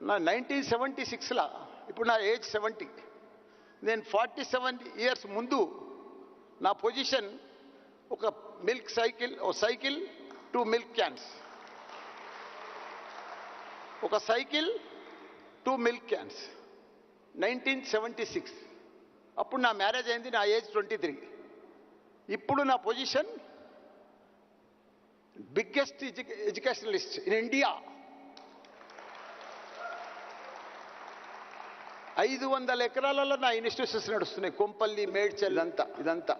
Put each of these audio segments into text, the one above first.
నా 1976లా, ఇప్పుడు నా ఏజ్ 70. నేను 47 ఇయర్స్ ముందు నా పొజిషన్ ఒక మిల్క్ సైకిల్, ఓ సైకిల్ 2 మిల్క్ క్యాన్స్, ఒక సైకిల్ 2 మిల్క్ క్యాన్స్. 1976 అప్పుడు నా మ్యారేజ్ అయింది, నా ఏజ్ 23. ఇప్పుడు నా position biggest educationalist in India. 500 ఎకరాలలో నా ఇన్స్టిట్యూషన్స్ నడుస్తున్నాయి. కొంపల్లి, మేడ్చల్, ఇదంతా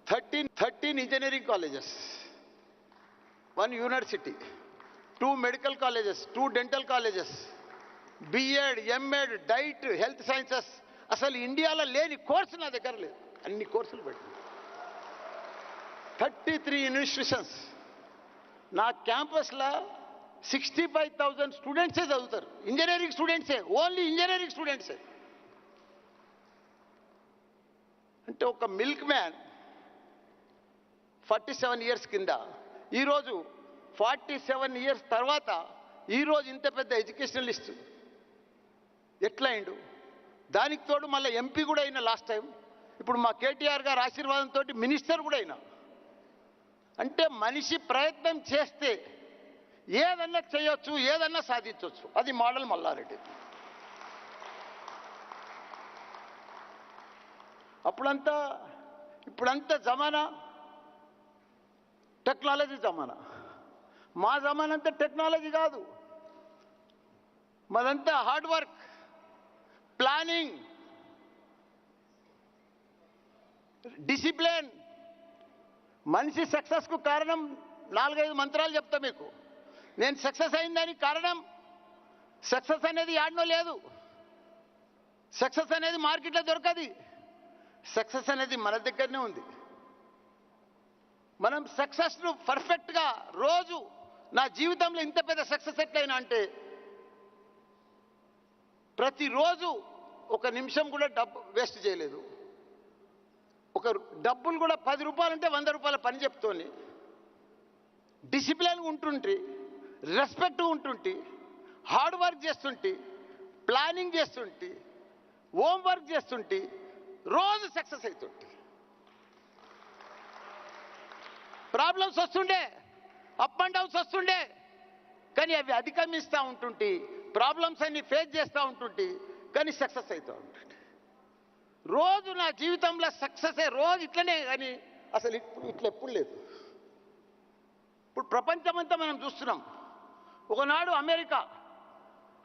13 engineering colleges, 1 university, 2 medical colleges, 2 dental colleges, BEd, MEd, DIET, health sciences. అసలు ఇండియాలో లేని కోర్సు నా దగ్గర లేదు, అన్ని కోర్సులు పెట్టి 33 ఇన్స్టిట్యూషన్స్. నా క్యాంపస్లో 65,000 స్టూడెంట్సే చదువుతారు, ఇంజనీరింగ్ స్టూడెంట్సే, ఓన్లీ ఇంజనీరింగ్ స్టూడెంట్సే. అంటే ఒక మిల్క్ మ్యాన్ 47 ఇయర్స్ కింద, ఈరోజు 47 ఇయర్స్ తర్వాత ఈరోజు ఇంత పెద్ద ఎడ్యుకేషనలిస్ట్ ఎట్లా అయిండు? దానికి తోడు మళ్ళీ ఎంపీ కూడా అయినా లాస్ట్ టైం. ఇప్పుడు మా కేటీఆర్ గారు ఆశీర్వాదంతో మినిస్టర్ కూడా అయినా. అంటే మనిషి ప్రయత్నం చేస్తే ఏదన్నా చేయొచ్చు, ఏదన్నా సాధించవచ్చు. అది మోడల్ మల్లారెడ్డి. ఇప్పుడంతా జమానా టెక్నాలజీ జమానా. మా జమానా అంతా టెక్నాలజీ కాదు, మాదంతా హార్డ్ వర్క్, ప్లానింగ్, డిసిప్లిన్. మనిషి సక్సెస్కు కారణం 4-5 మంత్రాలు చెప్తా మీకు. నేను సక్సెస్ అయిందానికి కారణం, సక్సెస్ అనేది యాడ్నో లేదు, సక్సెస్ అనేది మార్కెట్లో దొరకది, సక్సెస్ అనేది మన దగ్గరనే ఉంది. మనం సక్సెస్ను పర్ఫెక్ట్గా రోజు, నా జీవితంలో ఇంత పెద్ద సక్సెస్ ఎట్లయినా అంటే ప్రతిరోజు 1 నిమిషం కూడా డబ్బు వేస్ట్ చేయలేదు. ఒక డబ్బులు కూడా 10 రూపాయలు అంటే 100 రూపాయల పని చెప్తోని డిసిప్లిన్గా ఉంటుంటే, రెస్పెక్ట్గా ఉంటుంటే, హార్డ్ వర్క్ చేస్తుంటే, ప్లానింగ్ చేస్తుంటే, హోమ్ వర్క్ చేస్తుంటే రోజు సక్సెస్ అవుతుంటే. ప్రాబ్లమ్స్ వస్తుండే, అప్ అండ్ డౌన్స్ వస్తుండే, కానీ అవి అధిగమిస్తూ ఉంటుంటే, ప్రాబ్లమ్స్ అన్ని ఫేస్ చేస్తూ ఉంటుంటే, కానీ సక్సెస్ అవుతూ ఉంటుంటే. రోజు నా జీవితంలో సక్సెసే, రోజు ఇట్లనే, కానీ అసలు ఇట్లా ఎప్పుడు లేదు. ఇప్పుడు ప్రపంచమంతా మనం చూస్తున్నాం. ఒకనాడు అమెరికా,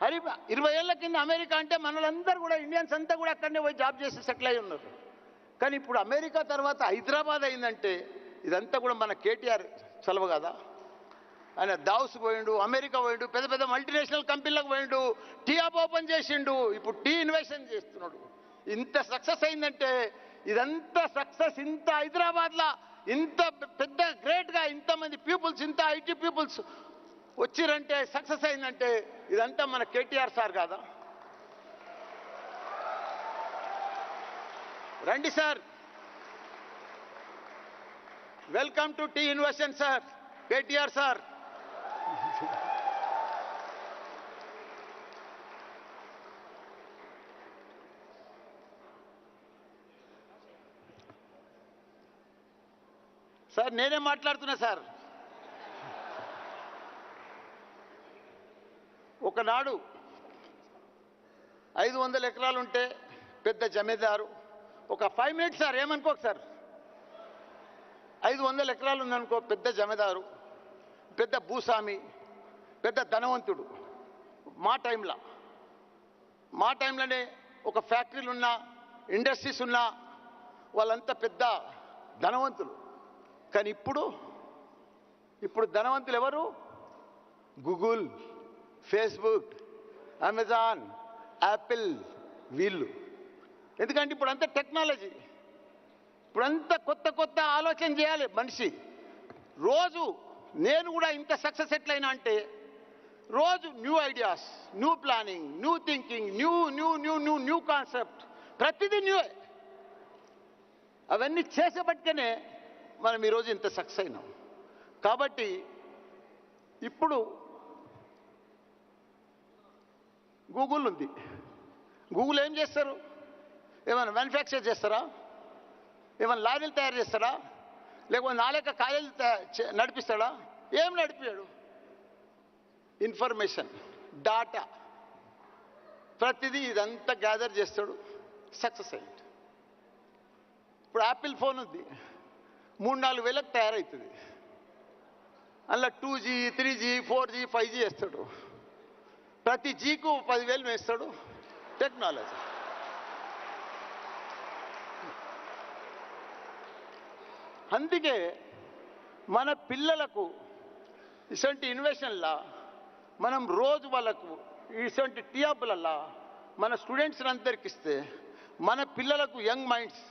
20 ఏళ్ల కింద అమెరికా అంటే మనలందరూ కూడా, ఇండియన్స్ అంతా కూడా అక్కడనే పోయి జాబ్ చేసి సెటిల్ అయి ఉన్నారు. కానీ ఇప్పుడు అమెరికా తర్వాత హైదరాబాద్ అయిందంటే ఇదంతా కూడా మన కేటీఆర్ చలవ కదా. ఆయన దావుస్ పోయిండు, అమెరికా పోయిండు, పెద్ద పెద్ద మల్టీనేషనల్ కంపెనీలకు పోయిండు, టీ హబ్ ఓపెన్ చేసిండు, ఇప్పుడు టీ ఇన్వెషన్ చేస్తున్నాడు. ఇంత సక్సెస్ అయిందంటే ఇదంతా సక్సెస్, ఇంత హైదరాబాద్లో ఇంత పెద్ద గ్రేట్గా ఇంతమంది పీపుల్స్, ఇంత ఐటీ పీపుల్స్ వచ్చిరంటే, సక్సెస్ అయిందంటే ఇదంతా మన కేటీఆర్ సార్ కాదా? రండి sir, welcome to T invention sir, KTR sir. Sir నేనే మాట్లాడుతున్నా సార్. ఒకనాడు 500 ఎకరాలు ఉంటే పెద్ద జమీదారు, ఒక 5 మినిట్స్ సార్, ఏమనుకోకు సార్, 500 ఎకరాలు ఉందనుకో, పెద్ద జమీదారు, పెద్ద భూస్వామి, పెద్ద ధనవంతుడు. మా టైంలోనే ఒక ఫ్యాక్టరీలు ఉన్నా, ఇండస్ట్రీస్ ఉన్నా, వాళ్ళంతా పెద్ద ధనవంతులు. కానీ ఇప్పుడు ధనవంతులు ఎవరు? గూగుల్, ఫేస్బుక్, అమెజాన్, యాపిల్, వీళ్ళు. ఎందుకంటే ఇప్పుడంతా టెక్నాలజీ, ఇప్పుడంతా కొత్త ఆలోచన చేయాలి మనిషి. రోజు నేను కూడా ఇంత సక్సెస్ ఎట్లయినా అంటే రోజు new ideas, new planning, new thinking, new concept, ప్రతిదీ న్యూ. అవన్నీ చేసేబట్టినే మనం ఈరోజు ఇంత సక్సెస్ అయినాం. కాబట్టి ఇప్పుడు గూగుల్ ఉంది. గూగుల్ ఏం చేస్తారు? ఏమైనా మ్యానుఫ్యాక్చర్ చేస్తారా? ఏమైనా లారీలు తయారు చేస్తాడా? లేకపోతే నాలేక కాలేజీలు నడిపిస్తాడా? ఏం నడిపాడు? ఇన్ఫర్మేషన్, డాటా, ప్రతిదీ ఇదంతా గ్యాదర్ చేస్తాడు, సక్సెస్ అయ్యాడు. ఇప్పుడు యాపిల్ ఫోన్ ఉంది, 3-4 వేలకు తయారవుతుంది. అందులో 2G, 3G, 4G, 5G వేస్తాడు. ప్రతి జీకు 10,000 వేస్తాడు. టెక్నాలజీ. అందుకే మన పిల్లలకు ఇటువంటి ఇన్వెషన్లా మనం రోజు వాళ్ళకు ఇటువంటి టీఆప్లల్లా మన స్టూడెంట్స్ని అందరికి ఇస్తే మన పిల్లలకు యంగ్ మైండ్స్,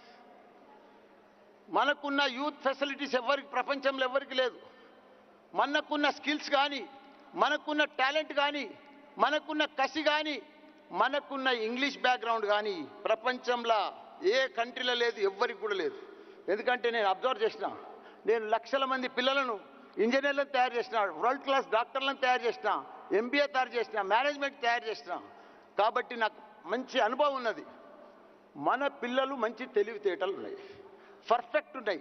మనకున్న యూత్ ఫెసిలిటీస్ ఎవరికి ప్రపంచంలో ఎవరికి లేదు. మనకున్న స్కిల్స్ కానీ, మనకున్న టాలెంట్ కానీ, మనకున్న కసి కానీ, మనకున్న ఇంగ్లీష్ బ్యాక్గ్రౌండ్ కానీ ప్రపంచంలో ఏ కంట్రీలో లేదు, ఎవ్వరికి కూడా లేదు. ఎందుకంటే నేను అబ్జర్వ్ చేసిన, నేను లక్షల మంది పిల్లలను ఇంజనీర్లను తయారు చేసిన, వరల్డ్ క్లాస్ డాక్టర్లను తయారు చేసిన, MBA తయారు చేసిన, మేనేజ్మెంట్ తయారు చేసిన. కాబట్టి నాకు మంచి అనుభవం ఉన్నది. మన పిల్లలు మంచి తెలివితేటలు ఉన్నాయి, పర్ఫెక్ట్ ఉన్నాయి.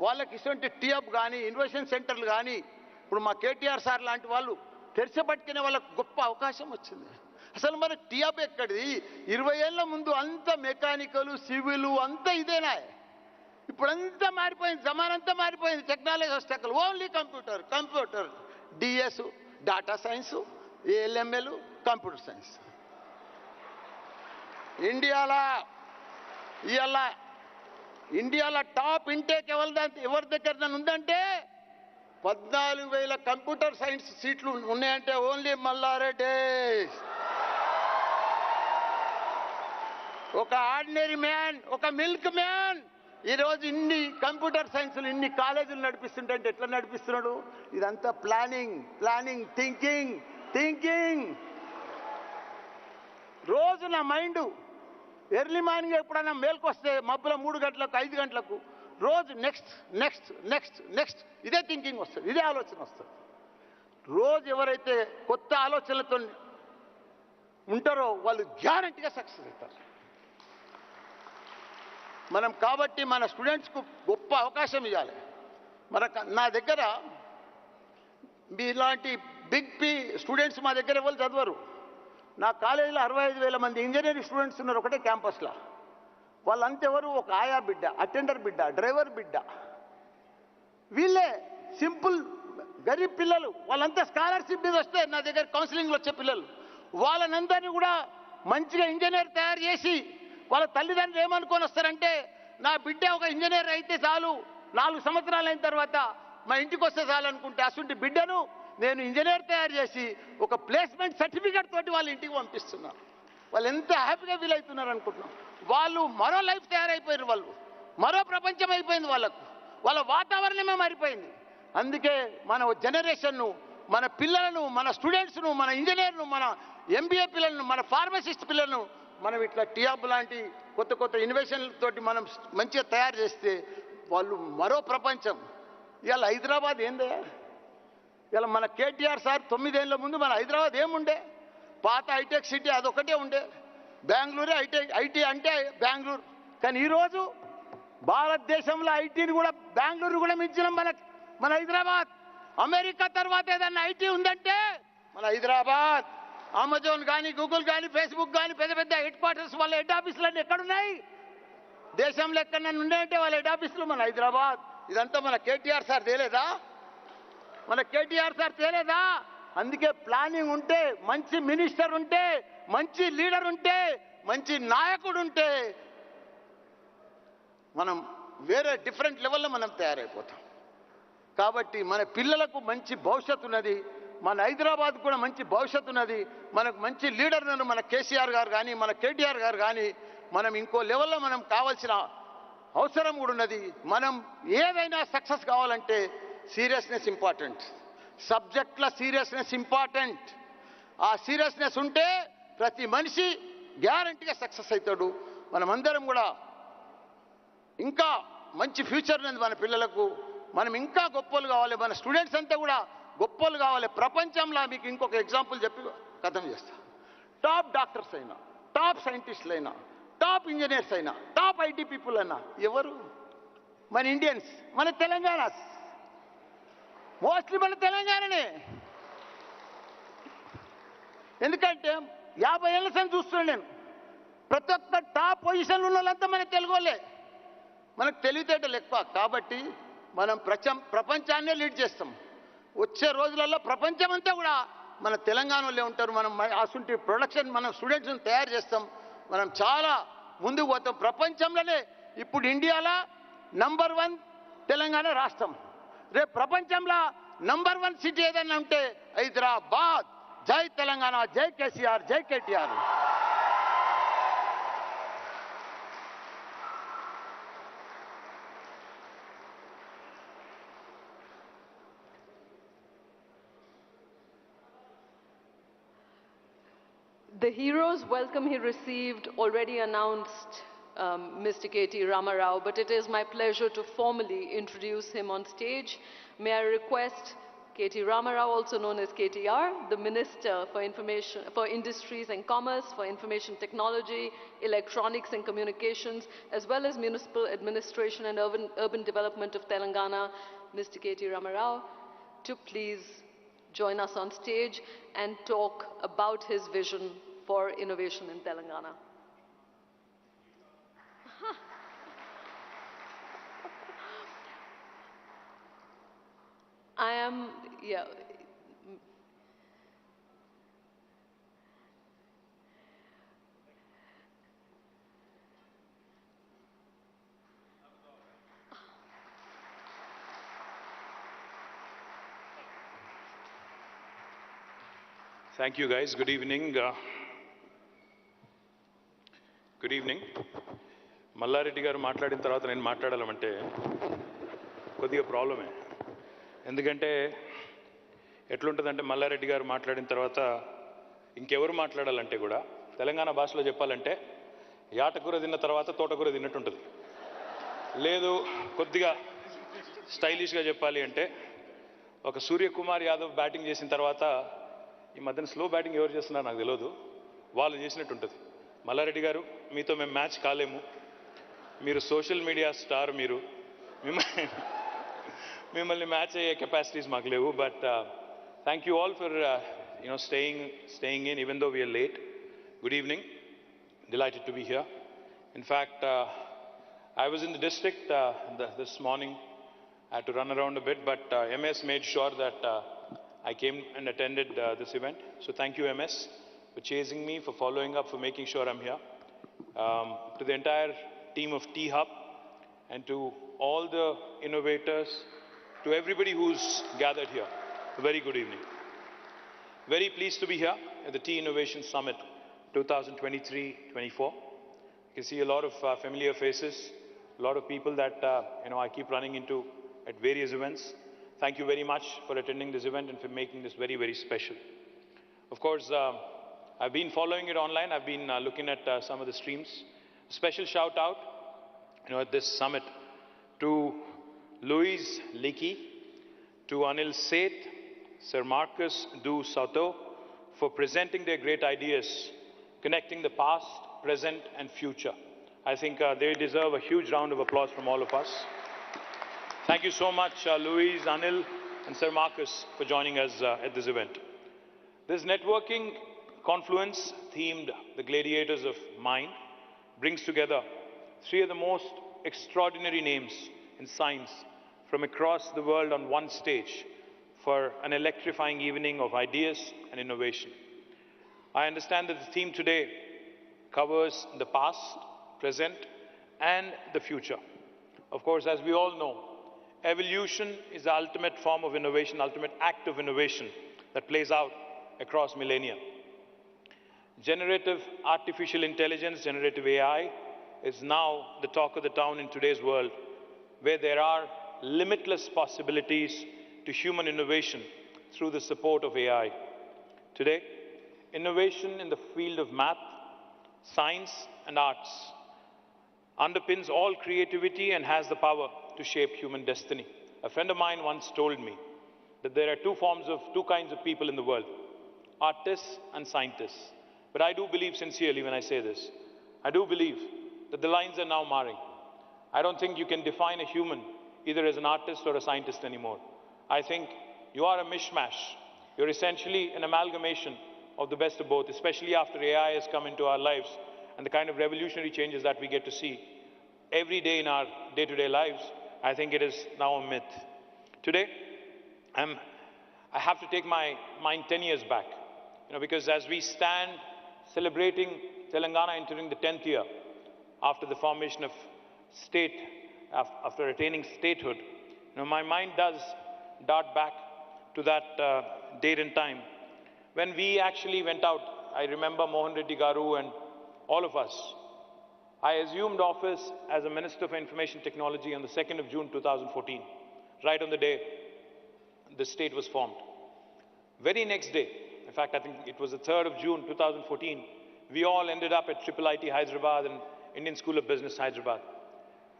వాళ్ళకి ఇటువంటి టీఅప్ కానీ, ఇన్వెషన్ సెంటర్లు కానీ, ఇప్పుడు మా KTR సార్ లాంటి వాళ్ళు తెరిచబట్టుకునే వాళ్ళకు గొప్ప అవకాశం వచ్చింది. అసలు మన టీఅప్ ఎక్కడిది? 20 ఏళ్ళ ముందు అంత మెకానికల్, సివిల్ అంతా ఇదేనా? ఇప్పుడంతా మారిపోయింది, జమానంతా మారిపోయింది. టెక్నాలజీ వస్తాక only computer, DS, data science, ALML, computer science. ఇండియాలో టాప్ ఇంటేక్ ఎవరి దగ్గర ఉందంటే 14,000 కంప్యూటర్ సైన్స్ సీట్లు ఉన్నాయంటే ఓన్లీ మల్లారెడ్డి. ఒక ఆర్డినరీ మ్యాన్, ఒక మిల్క్ మ్యాన్ ఈరోజు ఇన్ని కంప్యూటర్ సైన్స్లు, ఇన్ని కాలేజీలు నడిపిస్తుంటే ఎట్లా నడిపిస్తున్నాడు? ఇదంతా ప్లానింగ్, థింకింగ్. రోజు నా మైండ్ ఎర్లీ మార్నింగ్ ఎప్పుడైనా మేల్కొస్తే మబ్బుల 3 గంటలకు 5 గంటలకు రోజు నెక్స్ట్ ఇదే థింకింగ్ వస్తుంది, ఇదే ఆలోచన వస్తుంది. రోజు ఎవరైతే కొత్త ఆలోచనలతో ఉంటారో వాళ్ళు గ్యారంటీగా సక్సెస్ అవుతారు. మనం కాబట్టి మన స్టూడెంట్స్కు గొప్ప అవకాశం ఇవ్వాలి. నా దగ్గర మీలాంటి బిగ్ స్టూడెంట్స్ మా దగ్గర ఎవరు చదవరు. నా కాలేజీలో 65,000 మంది ఇంజనీరింగ్ స్టూడెంట్స్ ఉన్నారు ఒకటే క్యాంపస్లో. వాళ్ళంతెవరు? ఒక ఆయా బిడ్డ, అటెండర్ బిడ్డ, డ్రైవర్ బిడ్డ. వీళ్ళే సింపుల్ గరీబ్ పిల్లలు. వాళ్ళంతా స్కాలర్షిప్ మీద వస్తే నా దగ్గర కౌన్సిలింగ్లో వచ్చే పిల్లలు. వాళ్ళనందరినీ కూడా మంచిగా ఇంజనీర్ తయారు చేసి వాళ్ళ తల్లిదండ్రులు ఏమనుకొని వస్తారంటే, నా బిడ్డ ఒక ఇంజనీర్ అయితే చాలు, 4 సంవత్సరాలు అయిన తర్వాత మా ఇంటికి వస్తే చాలు అనుకుంటే, అటువంటి బిడ్డను నేను ఇంజనీర్ తయారు చేసి ఒక ప్లేస్మెంట్ సర్టిఫికేట్ తోటి వాళ్ళ ఇంటికి పంపిస్తున్నారు. వాళ్ళు ఎంత హ్యాపీగా ఫీల్ అవుతున్నారు అనుకుంటున్నాం. వాళ్ళు మరో లైఫ్ తయారైపోయారు, వాళ్ళు మరో ప్రపంచం అయిపోయింది వాళ్ళకు, వాళ్ళ వాతావరణమే మారిపోయింది. అందుకే మన జనరేషన్ను, మన పిల్లలను, మన స్టూడెంట్స్ను, మన ఇంజనీర్ను, మన MBA పిల్లలను, మన ఫార్మసిస్ట్ పిల్లలను మనం ఇట్లా టీఆప్ లాంటి కొత్త ఇన్వెషన్లతోటి మనం మంచిగా తయారు చేస్తే వాళ్ళు మరో ప్రపంచం. ఇవాళ హైదరాబాద్ ఏందే? ఇలా మన KTR సార్ 9 ఏళ్ళ ముందు మన హైదరాబాద్ ఏముండే? పాత హైటెక్ సిటీ అదొకటే ఉండే. బెంగళూరే ఐటీ అంటే బెంగళూరు. కానీ ఈరోజు భారతదేశంలో ఐటీని కూడా బెంగళూరు కూడా మించిన మన హైదరాబాద్. అమెరికా తర్వాత ఏదన్నా ఐటీ ఉందంటే మన హైదరాబాద్. అమెజాన్ కానీ, గూగుల్ కానీ, ఫేస్బుక్ కానీ పెద్ద హెడ్ క్వార్టర్స్, వాళ్ళ హెడ్ ఆఫీసులన్నీ ఎక్కడున్నాయి? దేశంలో ఎక్కడన్నా ఉన్నాయంటే వాళ్ళ హెడ్ ఆఫీసులు మన హైదరాబాద్. ఇదంతా మన KTR సార్ తేలేదా? అందుకే ప్లానింగ్ ఉంటే, మంచి మినిస్టర్ ఉంటే, మంచి లీడర్ ఉంటే, మంచి నాయకుడు ఉంటే మనం వేరే డిఫరెంట్ లెవెల్లో మనం తయారైపోతాం. కాబట్టి మన పిల్లలకు మంచి భవిష్యత్తు ఉన్నది, మన హైదరాబాద్ కూడా మంచి భవిష్యత్తు ఉన్నది. మనకు మంచి లీడర్లను మన KCR గారు కానీ, మన KTR గారు కానీ, మనం ఇంకో లెవెల్లో మనం కావాల్సిన అవసరం కూడా ఉన్నది. మనం ఏదైనా సక్సెస్ కావాలంటే సీరియస్నెస్ ఇంపార్టెంట్, సబ్జెక్ట్ల సీరియస్నెస్ ఇంపార్టెంట్. ఆ సీరియస్నెస్ ఉంటే ప్రతి మనిషి గ్యారంటీగా సక్సెస్ అవుతాడు. మనమందరం కూడా ఇంకా మంచి ఫ్యూచర్ ఉన్నది మన పిల్లలకు. మనం ఇంకా గొప్పలు కావాలి, మన స్టూడెంట్స్ అంతా కూడా గొప్పలు కావాలి ప్రపంచంలో. మీకు ఇంకొక ఎగ్జాంపుల్ చెప్పి కథం చేస్తా. టాప్ డాక్టర్స్ అయినా, టాప్ సైంటిస్టులు అయినా, టాప్ ఇంజనీర్స్ అయినా, టాప్ ఐటీ పీపుల్ అయినా ఎవరు? మన ఇండియన్స్, మన తెలంగాణ, మోస్ట్లీ మన తెలంగాణనే. ఎందుకంటే 50 ఏళ్ళ సంది చూస్తున్నాను నేను, ప్రతి ఒక్క టాప్ పొజిషన్లో ఉన్న వాళ్ళంతా మన తెలుగు వాళ్ళే. మనకు తెలివితేటలు ఎక్కువ కాబట్టి మనం ప్రపంచాన్నే లీడ్ చేస్తాం. వచ్చే రోజులలో ప్రపంచం అంతా కూడా మన తెలంగాణలో ఉంటారు. మనం అసలు ప్రొడక్షన్ మనం స్టూడెంట్స్ని తయారు చేస్తాం. మనం చాలా ముందుకు పోతాం ప్రపంచంలోనే. ఇప్పుడు ఇండియాలో నంబర్ 1 తెలంగాణ రాష్ట్రం. రేపు ప్రపంచంలో నంబర్ 1 సిటీ ఏదైనా ఉంటే హైదరాబాద్. జై తెలంగాణ, జై కేసీఆర్, జై KTR. The hero's welcome he received already announced Mr. KT Ramarao, but it is my pleasure to formally introduce him on stage. May I request KT Ramarao, also known as KTR, the Minister for Industries and Commerce, for Information Technology, Electronics and Communications, as well as Municipal Administration and Urban Development of Telangana, Mr. KT Ramarao, to please join us on stage and talk about his vision for innovation in Telangana. Yeah. Thank you, guys. Good evening. Good evening. Mallareddy గారు మాట్లాడిన తర్వాత నేను మాట్లాడాలంటే కొద్దిగా ప్రాబ్లమే. ఎందుకంటే ఎట్లుంటుందంటే మల్లారెడ్డి గారు మాట్లాడిన తర్వాత ఇంకెవరు మాట్లాడాలంటే కూడా తెలంగాణ భాషలో చెప్పాలంటే యాటకూర తిన్న తర్వాత తోటకూర తిన్నట్టు ఉంటుంది. లేదు కొద్దిగా స్టైలిష్గా చెప్పాలి అంటే ఒక సూర్యకుమార్ యాదవ్ బ్యాటింగ్ చేసిన తర్వాత ఈ మధ్యన స్లో బ్యాటింగ్ ఎవరు చేస్తున్నారో నాకు తెలియదు, వాళ్ళు చేసినట్టు ఉంటుంది. మల్లారెడ్డి గారు, మీతో మేము మ్యాచ్ కాలేము. మీరు సోషల్ మీడియా స్టార్. మీరు మిమ్మల్ని మ్యాచ్ అయ్యే కెపాసిటీస్ మాకు లేవు. But thank you all for staying in even though we are late. Good evening. Delighted to be here. In fact, I was in the district this morning. I had to run around a bit, but MS made sure that I came and attended this event. So thank you, MS, for chasing me, for following up, for making sure I'm here. To the entire team of T-Hub and to all the innovators, to everybody who's gathered here, a very good evening. Very pleased to be here at the Tea Innovation Summit 2023-24. You can see a lot of familiar faces, a lot of people that I keep running into at various events. Thank you very much for attending this event and for making this very, very special. Of course, I've been following it online. I've been looking at some of the streams. A special shout out, at this summit to Louise Leakey, to Anil Seth, Sir Marcus Du Sauto, for presenting their great ideas, connecting the past, present and future. I think they deserve a huge round of applause from all of us. Thank you so much, Louise, Anil and Sir Marcus, for joining us at this event. This networking confluence themed The Gladiators of Mind brings together three of the most extraordinary names in science from across the world on one stage for an electrifying evening of ideas and innovation. I understand that the theme today covers the past, present, and the future. Of course, as we all know, evolution is the ultimate form of innovation, ultimate act of innovation that plays out across millennia. Generative artificial intelligence, generative AI, is now the talk of the town in today's world, where there are limitless possibilities to human innovation through the support of AI. Today, innovation in the field of math, science, and arts underpins all creativity and has the power to shape human destiny. A friend of mine once told me that there are two kinds of people in the world, artists and scientists. But I do believe sincerely when I say this, I do believe that the lines are now marring. I don't think you can define a human either as an artist or a scientist anymore. I think you are a mishmash. You're essentially an amalgamation of the best of both, especially after AI has come into our lives and the kind of revolutionary changes that we get to see every day in our day-to-day lives. I think it is now a myth. Today, I have to take my mind 10 years back, because as we stand celebrating Telangana entering the 10th year after the formation of state, after attaining statehood, my mind does dart back to that date and time when we actually went out. I remember Mohan Reddy Garu and all of us. I assumed office as a Minister for Information Technology on the 2nd of June 2014, right on the day the state was formed. Very next day, in fact, I think it was the 3rd of June 2014, we all ended up at IIIT Hyderabad and Indian School of Business Hyderabad.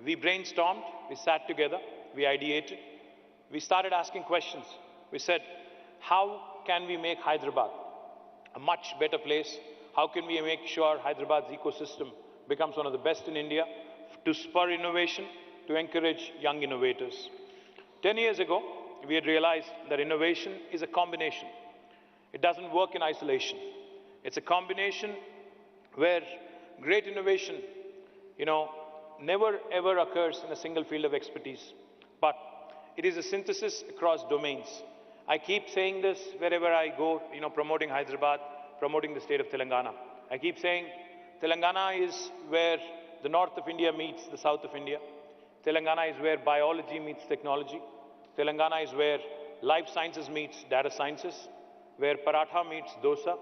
We brainstormed, we sat together, we ideated, we started asking questions. We said, how can we make Hyderabad a much better place? How can we make sure Hyderabad's ecosystem becomes one of the best in India to spur innovation, to encourage young innovators? 10 years ago, we had realized that innovation is a combination. It doesn't work in isolation. It's a combination where great innovation, never ever occurs in a single field of expertise, but it is a synthesis across domains. I keep saying this wherever I go, promoting Hyderabad, promoting the state of Telangana. I keep saying Telangana is where the north of India meets the south of India. Telangana is where biology meets technology. Telangana is where life sciences meets data sciences, where paratha meets dosa,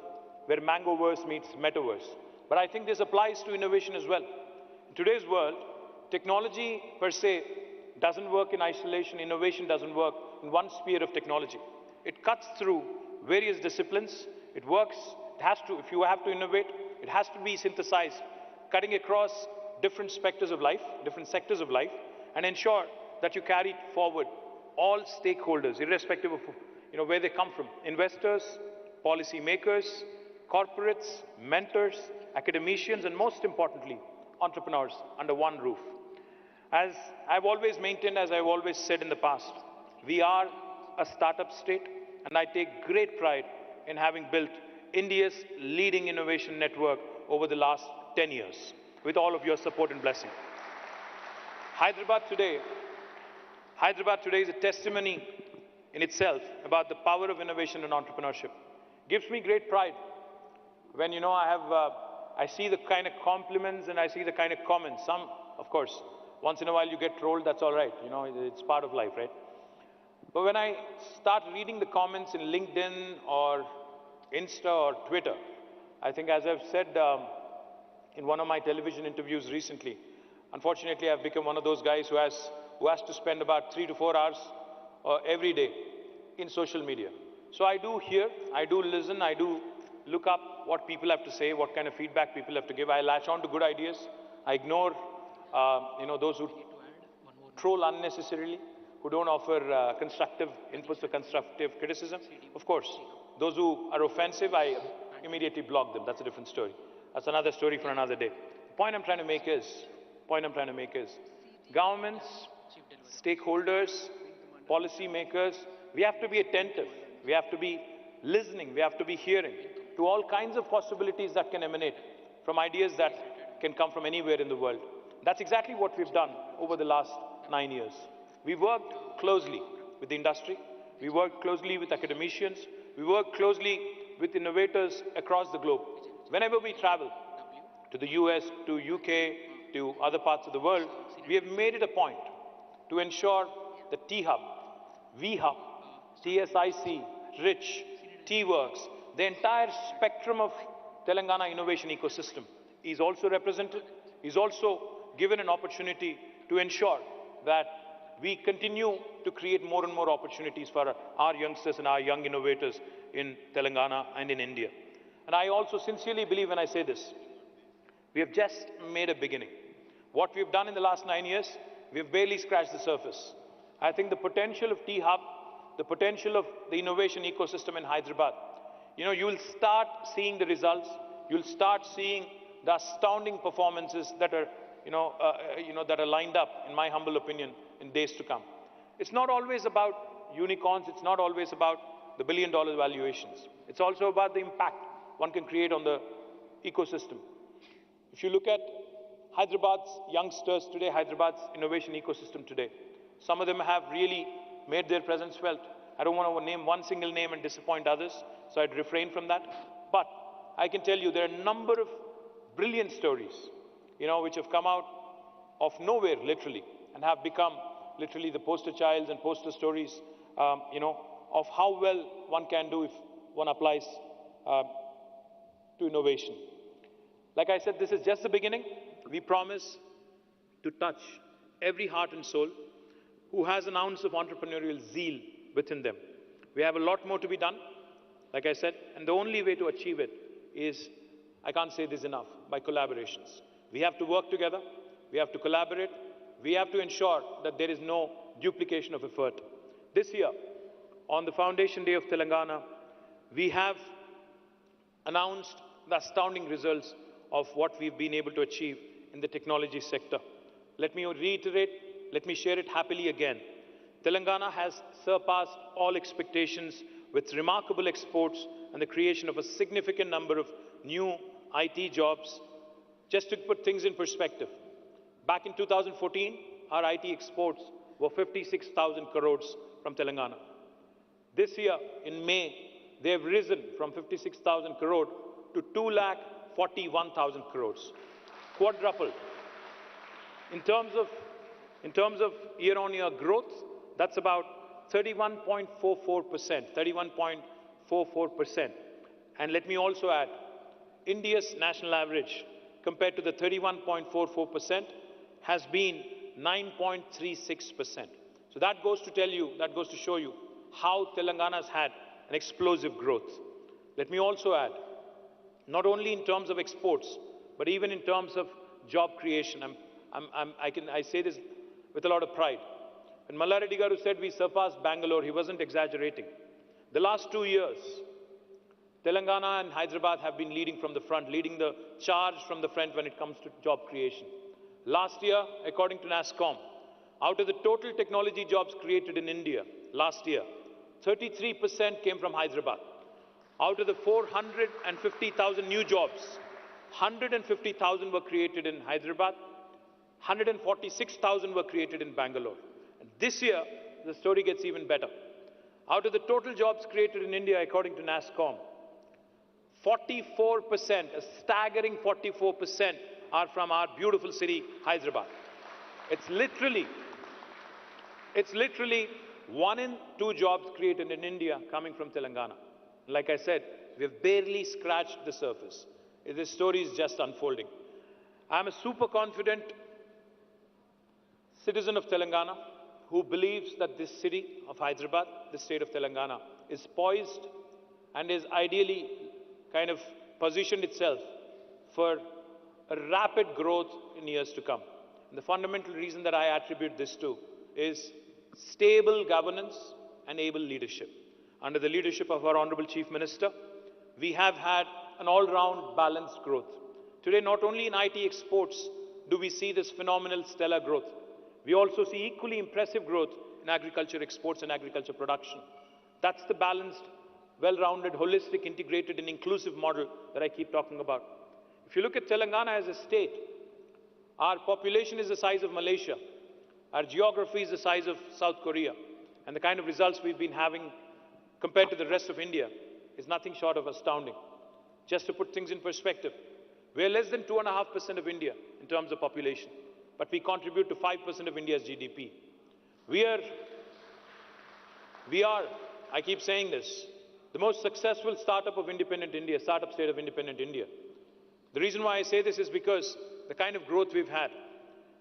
where mangoverse meets metaverse. But I think this applies to innovation as well. In today's world, technology per se doesn't work in isolation. Innovation doesn't work in one sphere of technology. It cuts through various disciplines. It works, if you have to innovate, it has to be synthesized, cutting across different sectors of life, and ensure that you carry forward all stakeholders, irrespective of where they come from. Investors, policy makers, corporates, mentors, academicians, and most importantly, entrepreneurs under one roof. As I've always maintained, as I've always said in the past, we are a startup state, and I take great pride in having built India's leading innovation network over the last 10 years, with all of your support and blessing. Hyderabad today is a testimony in itself about the power of innovation and entrepreneurship. Gives me great pride when, I see the kind of compliments and I see the kind of comments. Some, of course, once in a while you get trolled, that's all right. It's part of life, right? But when I start reading the comments in LinkedIn or Insta or Twitter, I think, as I've said in one of my television interviews recently, unfortunately, I've become one of those guys who has to spend about 3 to 4 hours every day in social media. So I do hear, I do listen, I do look up what people have to say, what kind of feedback people have to give. I latch on to good ideas. I ignore, those who troll unnecessarily, who don't offer constructive inputs or constructive criticism. Of course, those who are offensive, I immediately block them. That's a different story. That's another story for another day. The point I'm trying to make is, governments, stakeholders, policy makers, we have to be attentive. We have to be listening. We have to be hearing to all kinds of possibilities that can emanate from ideas that can come from anywhere in the world. That's exactly what we've done over the last 9 years. We've worked closely with the industry. We worked closely with academicians. We worked closely with innovators across the globe. Whenever we travel to the US, to UK, to other parts of the world, we have made it a point to ensure that T-Hub, V-Hub, TSIC, RICH, T-Works, the entire spectrum of Telangana innovation ecosystem is also represented, is also given an opportunity to ensure that we continue to create more and more opportunities for our youngsters and our young innovators in Telangana and in India. And I also sincerely believe when I say this, we have just made a beginning. What we've done in the last 9 years, we've barely scratched the surface. I think the potential of T-Hub, the potential of the innovation ecosystem in Hyderabad, you will start seeing the results you'll start seeing the astounding performances that are, that are lined up, in my humble opinion, in days to come. It's not always about unicorns. It's not always about the billion-dollar valuations. It's also about the impact one can create on the ecosystem. If you look at Hyderabad's youngsters today, Hyderabad's innovation ecosystem today, some of them have really made their presence felt. I don't want to name one single name and disappoint others, so I'd refrain from that. But I can tell you there are a number of brilliant stories, which have come out of nowhere, literally, and have become literally the poster childs and poster stories, of how well one can do if one applies to innovation. Like I said, this is just the beginning. We promise to touch every heart and soul who has an ounce of entrepreneurial zeal within them. We have a lot more to be done, like I said, and the only way to achieve it is, I can't say this enough, by collaborations. We have to work together, we have to collaborate, we have to ensure that there is no duplication of effort. This year, on the Foundation Day of Telangana, we have announced the astounding results of what we've been able to achieve in the technology sector. Let me reiterate, let me share it happily again. Telangana has surpassed all expectations with remarkable exports and the creation of a significant number of new IT jobs. Just to put things in perspective, back in 2014, our IT exports were 56,000 crores from Telangana. This year, in May, they have risen from 56,000 crore to 2,41,000 crores, quadrupled. In terms of year-on-year growth, that's about 31.44%. And let me also add, India's national average compared to the 31.44% has been 9.36%. So that goes to tell you, that goes to show you how Telangana has had an explosive growth. Let me also add, not only in terms of exports, but even in terms of job creation. I say this with a lot of pride. When Malla Reddy Garu said we surpassed Bangalore, he wasn't exaggerating. The last 2 years, Telangana and Hyderabad have been leading from the front, leading the charge from the front when it comes to job creation. Last year, according to NASSCOM, out of the total technology jobs created in India last year, 33% came from Hyderabad. Out of the 450,000 new jobs, 150,000 were created in Hyderabad, 146,000 were created in Bangalore. And this year, the story gets even better. Out of the total jobs created in India, according to NASSCOM, 44%, a staggering 44%, are from our beautiful city, Hyderabad. It's literally 1 in 2 jobs created in India coming from Telangana. Like I said, we've barely scratched the surface. This story is just unfolding. I'm a super confident citizen of Telangana who believes that this city of Hyderabad, the state of Telangana, is poised and is ideally kind of positioned itself for a rapid growth in years to come. And the fundamental reason that I attribute this to is stable governance and able leadership. Under the leadership of our Honorable Chief Minister, we have had an all-round balanced growth. Today, not only in IT exports do we see this phenomenal stellar growth, we also see equally impressive growth in agriculture exports and agriculture production. That's the balanced, well-rounded, holistic, integrated and inclusive model that I keep talking about. If you look at Telangana as a state, our population is the size of Malaysia. Our geography is the size of South Korea. And the kind of results we've been having compared to the rest of India is nothing short of astounding. Just to put things in perspective, we're less than 2.5% of India in terms of population, but we contribute to 5% of India's GDP. We are, I keep saying this, the most successful startup of independent India, startup state of independent India. The reason why I say this is because the kind of growth we've had.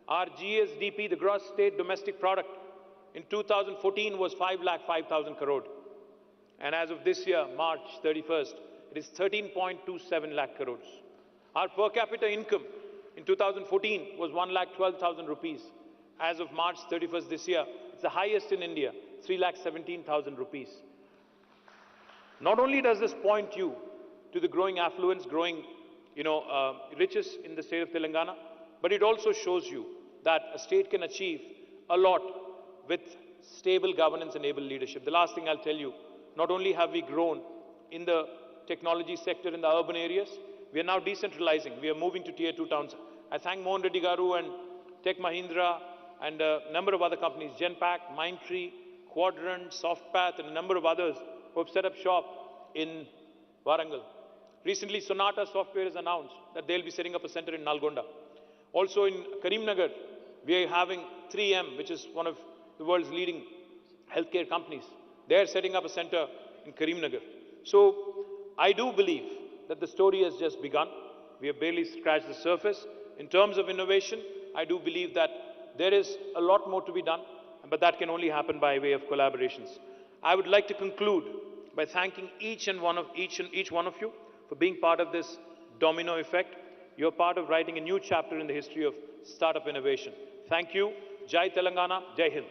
Our GSDP, the gross state domestic product, in 2014 was 5,05,000 crore. And as of this year, March 31st, it is 13.27 lakh crores. Our per capita income in 2014 was 1,12,000 rupees. As of March 31st this year, it's the highest in India, 3,17,000 rupees. Not only does this point you to the growing affluence, growing riches in the state of Telangana, but it also shows you that a state can achieve a lot with stable governance and able leadership. The last thing I'll tell you, not only have we grown in the technology sector in the urban areas, we are now decentralizing. We are moving to tier 2 towns. I thank Mohan Reddy Garu and Tech Mahindra and a number of other companies, Genpact, Mindtree, Quadrant, Softpath, and a number of others who have set up shop in Warangal. Recently, Sonata Software has announced that they'll be setting up a center in Nalgonda. Also in Karimnagar, we are having 3M, which is one of the world's leading healthcare companies. They're setting up a center in Karimnagar. So I do believe that the story has just begun. We have barely scratched the surface. In terms of innovation, I do believe that there is a lot more to be done, but that can only happen by way of collaborations. I would like to conclude by thanking each one of you for being part of this domino effect. You're part of writing a new chapter in the history of startup innovation. Thank you. Jai Telangana, Jai Hind.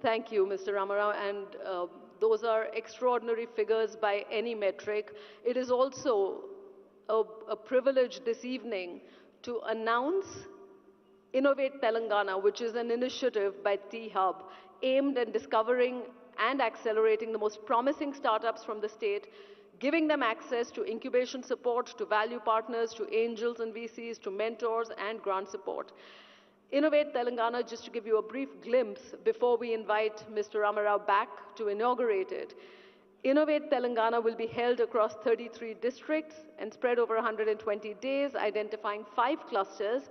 Thank you, Mr. Ramarao, and those are extraordinary figures by any metric. It is also a privilege this evening to announce Innovate Telangana, which is an initiative by T-Hub aimed at discovering and accelerating the most promising startups from the state, giving them access to incubation support, to value partners, to angels and VCs, to mentors and grant support. Innovate Telangana, just to give you a brief glimpse before we invite Mr. Ramarao back to inaugurate it. Innovate Telangana will be held across 33 districts and spread over 120 days, identifying 5 clusters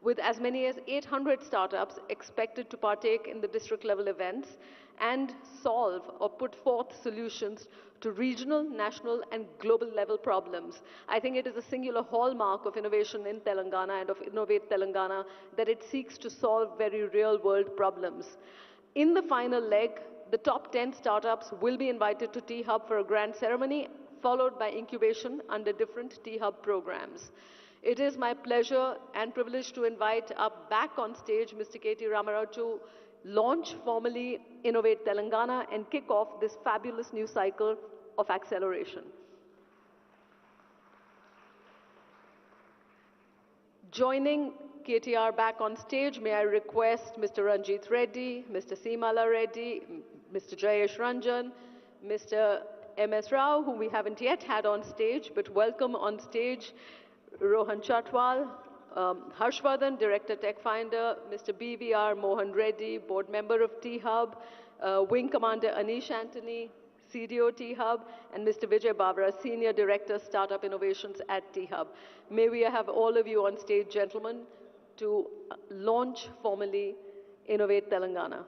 with as many as 800 startups expected to partake in the district level events and solve or put forth solutions to regional, national and global level problems. I think it is a singular hallmark of innovation in Telangana and of Innovate Telangana that it seeks to solve very real world problems. In the final leg, the top 10 startups will be invited to T-Hub for a grand ceremony, followed by incubation under different T-Hub programs. It is my pleasure and privilege to invite up back on stage Mr. KT Ramarao to launch formally Innovate Telangana and kick off this fabulous new cycle of acceleration. Joining KTR back on stage, may I request Mr. Ranjit Reddy, Mr. Seemala Reddy, Mr. Jayesh Ranjan, Mr. MS Rao, whom we haven't yet had on stage, but welcome on stage Rohan Chatwal, Harshvardhan, Director Tech Finder, Mr. BVR Mohan Reddy, Board Member of T-Hub, Wing Commander Anish Antony, CDO T-Hub, and Mr. Vijay Bavra, Senior Director Startup Innovations at T-Hub. May we have all of you on stage, gentlemen, to launch formally Innovate Telangana.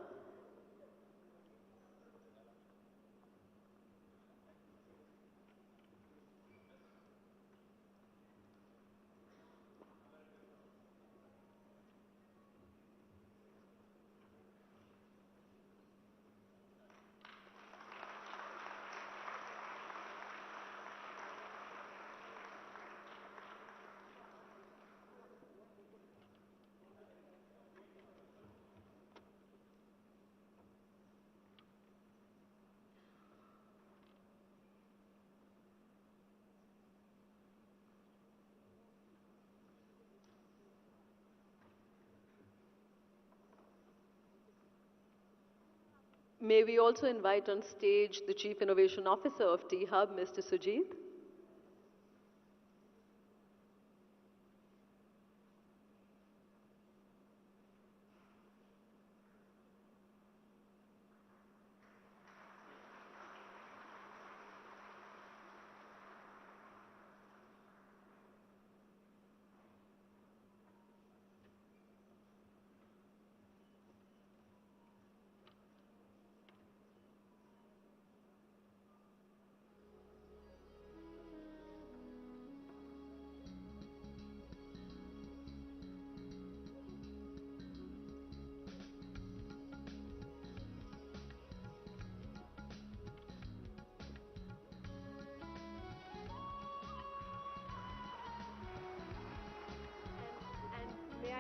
May we also invite on stage the Chief Innovation Officer of T-Hub, Mr. Sujit.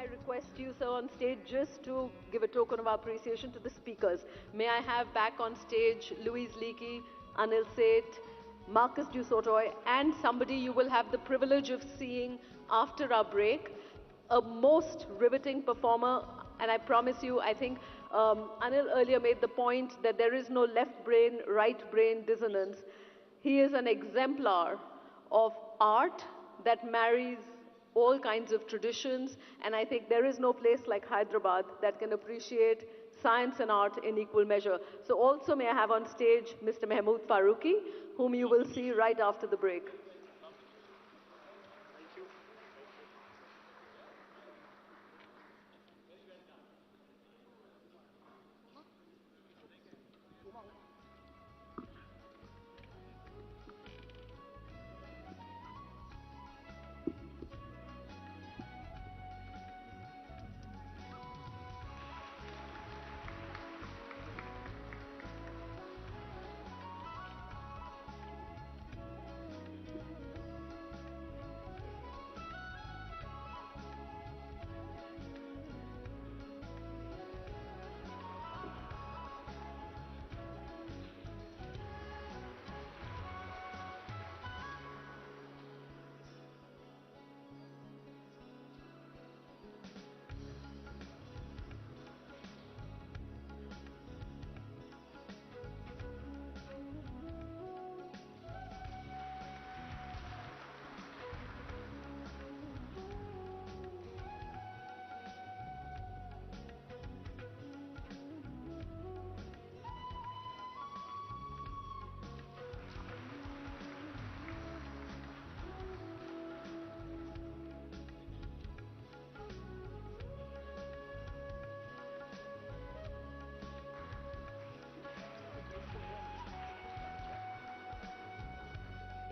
I request you, sir, on stage just to give a token of appreciation to the speakers. May I have back on stage Louise Leakey, Anil Seth, Marcus Dusotoy, and somebody you will have the privilege of seeing after our break, a most riveting performer, and I promise you, I think Anil earlier made the point that there is no left brain, right brain dissonance. He is an exemplar of art that marries all kinds of traditions, and I think there is no place like Hyderabad that can appreciate science and art in equal measure. So also may I have on stage Mr. Mehmood Farooqi, whom you will see right after the break.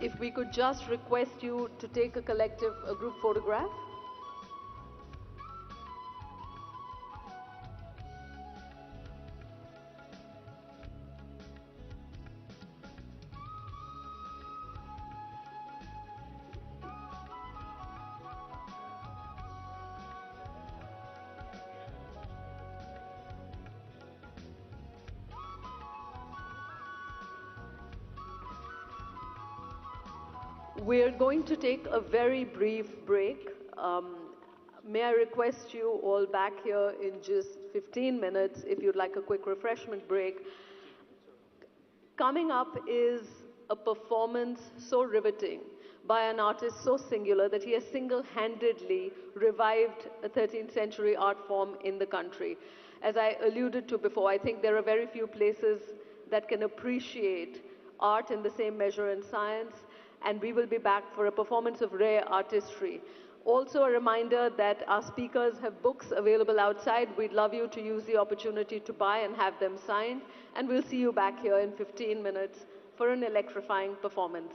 If we could just request you to take a group photograph. We're going to take a very brief break. May I request you all back here in just 15 minutes if you'd like a quick refreshment break. Coming up is a performance so riveting by an artist so singular that he has single-handedly revived a 13th century art form in the country. As I alluded to before, I think there are very few places that can appreciate art in the same measure in science, and we will be back for a performance of rare artistry. Also a reminder that our speakers have books available outside. We'd love you to use the opportunity to buy and have them signed, and we'll see you back here in 15 minutes for an electrifying performance.